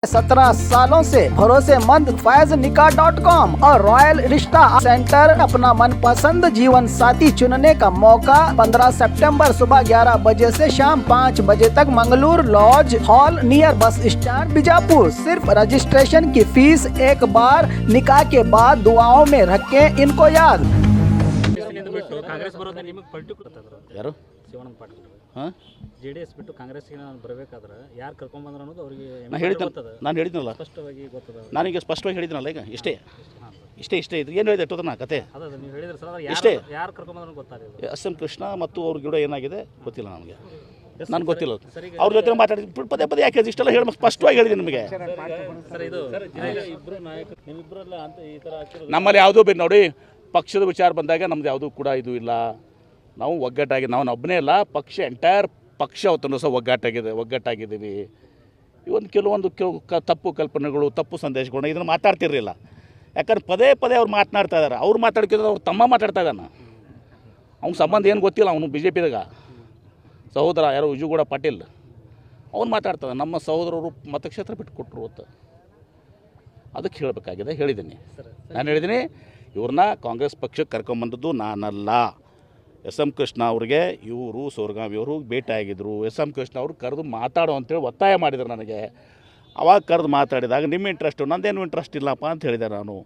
17 सालों से भरोसेमंद फैजनिका.com और रॉयल रिश्ता सेंटर अपना मनपसंद जीवन साथी चुनने का मौका 15 सितंबर सुबह 11 बजे से शाम 5 बजे तक Mangalore lodge hall near bus stand Bijapur. सिर्फ रजिस्ट्रेशन की फीस। एक बार निकाह के बाद दुआओं में रखें इनको याद। ಕಾಂಗ್ರೆಸ್ ಬರೋದು ನಿಮಗೆ ಪರ್ಟಿಕ್ಯುಲರ್ ಯಾರು ಶಿವಾನಂದ ಪಾಟೀಲ್ ಹಾಂ ಜೆಡಿಎಸ್ ಬಿಟ್ಟು ಕಾಂಗ್ರೆಸ್ಗೆ ನಾನು ಬರಬೇಕಾದ್ರೆ ಯಾರು ಕರ್ಕೊಂಡ್ ಬಂದ್ರ ಅನ್ನೋದು ಅವರಿಗೆ ನಾನು ಹೇಳಿದ್ನಲ್ಲ ಸ್ಪಷ್ಟವಾಗಿ ಗೊತ್ತದ. ನಾನೀಗ ಸ್ಪಷ್ಟವಾಗಿ ಹೇಳಿದ್ನಲ್ಲ ಈಗ ಇಷ್ಟೇ ಇದು ಏನು ಹೇಳಿದೆ ಎಷ್ಟೊತ್ತ ನಾ ಕತೆ ಅದ ನೀವು ಹೇಳಿದ್ರೆ ಸರ್ ಇಷ್ಟೇ. ಯಾರು ಕರ್ಕೊಂಡ್ ಬಂದ್ರು ಗೊತ್ತಾಗಲಿಲ್ಲ. ಎಸ್ ಎಂ ಕೃಷ್ಣ ಮತ್ತು ಅವ್ರ ಗಿಡ ಏನಾಗಿದೆ ಗೊತ್ತಿಲ್ಲ ನನಗೆ, ನನಗೆ ಗೊತ್ತಿಲ್ಲ. ಅವ್ರ ಜೊತೆ ಮಾತಾಡಿ ಪದೇ ಪದೇ ಯಾಕೆ ಇಷ್ಟೆಲ್ಲ ಹೇಳಿ ಸ್ಪಷ್ಟವಾಗಿ ಹೇಳಿದೆ ನಿಮಗೆ. ಸರ್ ಇದು ಇಬ್ಬರು ನಾಯಕರು ನಿಮ್ಮಿಬ್ಬರಲ್ಲ ಅಂತ ಈ ಥರ ನಮ್ಮಲ್ಲಿ ಯಾವುದೂ ನೋಡಿ ಪಕ್ಷದ ವಿಚಾರ ಬಂದಾಗ ನಮ್ದು ಯಾವುದೂ ಕೂಡ ಇದು ಇಲ್ಲ. ನಾವು ಒಗ್ಗಟ್ಟಾಗಿ ನಾವು ಒಬ್ಬನೇ ಇಲ್ಲ, ಪಕ್ಷ ಎಂಟೈರ್ ಪಕ್ಷ ಅವತ್ತನ್ನು ಸಹ ಒಗ್ಗಟ್ಟಾಗಿದ್ದೀವಿ. ಇವೊಂದು ಕೆಲವೊಂದು ತಪ್ಪು ಕಲ್ಪನೆಗಳು, ತಪ್ಪು ಸಂದೇಶಗಳನ್ನ ಇದನ್ನು ಮಾತಾಡ್ತಿರಲಿಲ್ಲ. ಯಾಕಂದ್ರೆ ಪದೇ ಪದೇ ಅವ್ರು ಮಾತನಾಡ್ತಾ ಇದ್ದಾರೆ. ಅವ್ರು ಮಾತಾಡ್ತಿದ್ರೆ ಅವ್ರು ತಮ್ಮ ಮಾತಾಡ್ತಾ ಇದ್ದಾನೆ. ಅವ್ನ ಸಂಬಂಧ ಏನು ಗೊತ್ತಿಲ್ಲ. ಅವನು ಬಿ ಜೆ ಪಿದಾಗ ಸಹೋದರ ಯಾರೋ ವಿಜುಗೌಡ ಪಾಟೀಲ್ ಅವ್ನು ಮಾತಾಡ್ತಾನೆ. ನಮ್ಮ ಸಹೋದರರು ಮತಕ್ಷೇತ್ರ ಬಿಟ್ಟು ಕೊಟ್ಟರು ಅಂತ ಅದಕ್ಕೆ ಹೇಳಬೇಕಾಗಿದೆ. ಹೇಳಿದ್ದೀನಿ, ನಾನು ಹೇಳಿದ್ದೀನಿ ಇವ್ರನ್ನ ಕಾಂಗ್ರೆಸ್ ಪಕ್ಷಕ್ಕೆ ಕರ್ಕೊಂಬಂದದ್ದು ನಾನಲ್ಲ. ಎಸ್ ಎಂ ಕೃಷ್ಣ ಅವ್ರಿಗೆ ಇವರು ಸೋರಗಾಮಿಯವರು ಭೇಟಿ ಆಗಿದ್ದರು. ಎಸ್ ಎಂ ಕೃಷ್ಣ ಅವರು ಕರೆದು ಮಾತಾಡೋ ಅಂತೇಳಿ ಒತ್ತಾಯ ಮಾಡಿದ್ರು ನನಗೆ. ಅವಾಗ ಕರೆದು ಮಾತಾಡಿದಾಗ ನಿಮ್ಮ ಇಂಟ್ರೆಸ್ಟು, ನಂದೇನು ಇಂಟ್ರೆಸ್ಟ್ ಇಲ್ಲಪ್ಪ ಅಂತ ಹೇಳಿದೆ ನಾನು.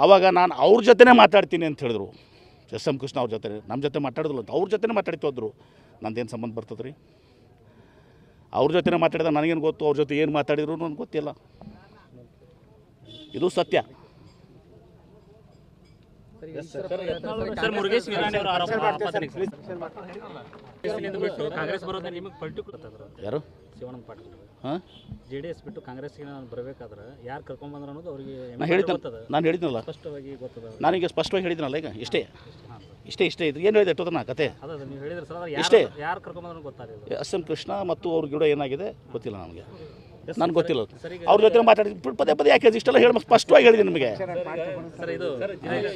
ಆವಾಗ ನಾನು ಅವ್ರ ಜೊತೆನೇ ಮಾತಾಡ್ತೀನಿ ಅಂತ ಹೇಳಿದ್ರು. ಎಸ್ ಎಂ ಕೃಷ್ಣ ಅವ್ರ ಜೊತೆ, ನಮ್ಮ ಜೊತೆ ಮಾತಾಡೋದಿಲ್ಲ ಅಂತ ಅವ್ರ ಜೊತೆನೇ ಮಾತಾಡ್ತು ಹೋದ್ರು. ನಂದೇನು ಸಂಬಂಧ ಬರ್ತದೆ ರೀ? ಅವ್ರ ಜೊತೆನೇ ಮಾತಾಡಿದ ನನಗೇನು ಗೊತ್ತು, ಅವ್ರ ಜೊತೆ ಏನು ಮಾತಾಡಿದ್ರು ನನಗೆ ಗೊತ್ತಿಲ್ಲ. ಇದು ಸತ್ಯ. ಸರ್ ಮುರುಗೇಶ್ ನಿರಾಣಿ ಅವರ ಆಪಾದನೆ ಬಿಟ್ಟು ಕಾಂಗ್ರೆಸ್ ಬರೋದು ನಿಮಗೆ ಪರ್ಟಿಕ್ಯುಲರ್ ಯಾರು ಶಿವಾನಂದ ಪಾಟೀಲ್ ಹಾಂ ಜೆಡಿಎಸ್ ಬಿಟ್ಟು ಕಾಂಗ್ರೆಸ್ಗೆ ನಾನು ಬರಬೇಕಾದ್ರೆ ಯಾರು ಕರ್ಕೊಂಡ್ ಬಂದ್ರ ಅನ್ನೋದು ಅವರಿಗೆ ನಾನು ಹೇಳಿದ್ನಲ್ಲ ಸ್ಪಷ್ಟವಾಗಿ ಗೊತ್ತದ. ನಾನೀಗ ಸ್ಪಷ್ಟವಾಗಿ ಹೇಳಿದ್ನಲ್ಲ ಈಗ ಇಷ್ಟೇ ಇದು ಏನು ಹೇಳಿದೆ ಎಷ್ಟೊತ್ತ ನಾ ಕತೆ ಅದ ನೀವು ಹೇಳಿದ್ರೆ ಸರ್ ಇಷ್ಟೇ. ಯಾರು ಕರ್ಕೊಂಡ್ ಬಂದ್ರು ಗೊತ್ತಾಗಲಿಲ್ಲ. ಎಸ್ ಎಂ ಕೃಷ್ಣ ಮತ್ತು ಅವ್ರ ಗಿಡ ಏನಾಗಿದೆ ಗೊತ್ತಿಲ್ಲ ನನಗೆ, ನನಗೆ ಗೊತ್ತಿಲ್ಲ. ಅವ್ರ ಜೊತೆ ಮಾತಾಡಿ ಪದೇ ಪದೇ ಯಾಕೆ ಇಷ್ಟೆಲ್ಲ ಹೇಳಿ ಸ್ಪಷ್ಟವಾಗಿ ಹೇಳಿದೆ ನಿಮಗೆ. ಸರ್ ಇದು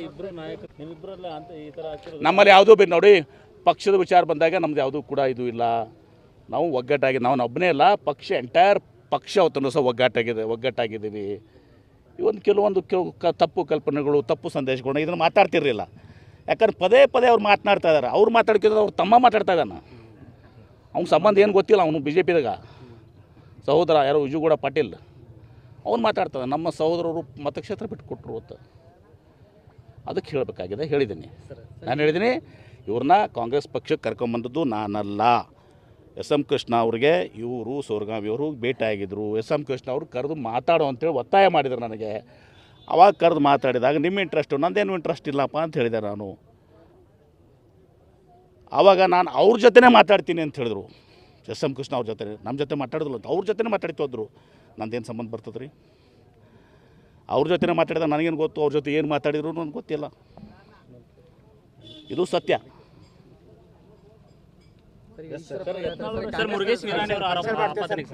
ಇಬ್ಬರು ನಾಯಕರು ನಿಮ್ಮಿಬ್ಬರಲ್ಲ ಅಂತ ಈ ಥರ ನಮ್ಮಲ್ಲಿ ಯಾವುದೂ ನೋಡಿ ಪಕ್ಷದ ವಿಚಾರ ಬಂದಾಗ ನಮ್ದು ಯಾವುದೂ ಕೂಡ ಇದು ಇಲ್ಲ. ನಾವು ಒಗ್ಗಟ್ಟಾಗಿ ನಾವು ಒಬ್ಬನೇ ಇಲ್ಲ, ಪಕ್ಷ ಎಂಟೈರ್ ಪಕ್ಷ ಅವತ್ತನ್ನು ಸಹ ಒಗ್ಗಟ್ಟಾಗಿದ್ದೀವಿ. ಇವೊಂದು ಕೆಲವೊಂದು ತಪ್ಪು ಕಲ್ಪನೆಗಳು, ತಪ್ಪು ಸಂದೇಶಗಳನ್ನ ಇದನ್ನು ಮಾತಾಡ್ತಿರಲಿಲ್ಲ. ಯಾಕಂದ್ರೆ ಪದೇ ಪದೇ ಅವ್ರು ಮಾತನಾಡ್ತಾ ಇದ್ದಾರೆ. ಅವ್ರು ಮಾತಾಡ್ತಿದ್ರೆ ಅವ್ರು ತಮ್ಮ ಮಾತಾಡ್ತಾ ಇದ್ದಾನೆ. ಅವ್ನ ಸಂಬಂಧ ಏನು ಗೊತ್ತಿಲ್ಲ. ಅವನು ಬಿ ಜೆ ಪಿದಾಗ ಸಹೋದರ ಯಾರೋ ವಿಜುಗೌಡ ಪಾಟೀಲ್ ಅವ್ನು ಮಾತಾಡ್ತಾನೆ. ನಮ್ಮ ಸಹೋದರರು ಮತಕ್ಷೇತ್ರ ಬಿಟ್ಟು ಕೊಟ್ಟರು ಅಂತ ಅದಕ್ಕೆ ಹೇಳಬೇಕಾಗಿದೆ. ಹೇಳಿದ್ದೀನಿ, ನಾನು ಹೇಳಿದ್ದೀನಿ ಇವ್ರನ್ನ ಕಾಂಗ್ರೆಸ್ ಪಕ್ಷಕ್ಕೆ ಕರ್ಕೊಂಬಂದದ್ದು ನಾನಲ್ಲ. ಎಸ್ ಎಂ ಕೃಷ್ಣ ಅವ್ರಿಗೆ ಇವರು ಸೋರಗಾಮಿಯವರು ಭೇಟಿ ಆಗಿದ್ದರು. ಎಸ್ ಎಂ ಕೃಷ್ಣ ಅವರು ಕರೆದು ಮಾತಾಡೋ ಅಂತೇಳಿ ಒತ್ತಾಯ ಮಾಡಿದ್ರು ನನಗೆ. ಅವಾಗ ಕರೆದು ಮಾತಾಡಿದಾಗ ನಿಮ್ಮ ಇಂಟ್ರೆಸ್ಟು, ನಂದೇನು ಇಂಟ್ರೆಸ್ಟ್ ಇಲ್ಲಪ್ಪ ಅಂತ ಹೇಳಿದೆ ನಾನು. ಆವಾಗ ನಾನು ಅವ್ರ ಜೊತೆನೇ ಮಾತಾಡ್ತೀನಿ ಅಂತ ಹೇಳಿದ್ರು. ಎಸ್ ಎಂ ಕೃಷ್ಣ ಅವ್ರ ಜೊತೆ, ನಮ್ಮ ಜೊತೆ ಮಾತಾಡೋದಿಲ್ಲ ಅಂತ ಅವ್ರ ಜೊತೆನೇ ಮಾತಾಡ್ತು ಹೋದ್ರು. ನಂದೇನು ಸಂಬಂಧ ಬರ್ತದೆ ರೀ? ಅವ್ರ ಜೊತೆನೇ ಮಾತಾಡಿದ ನನಗೇನು ಗೊತ್ತು, ಅವ್ರ ಜೊತೆ ಏನು ಮಾತಾಡಿದ್ರು ನನಗೆ ಗೊತ್ತಿಲ್ಲ. ಇದು ಸತ್ಯ. ಸರ್ ಮುರುಗೇಶ್ ನಿರಾಣಿ ಅವರ ಆಪಾದನೆ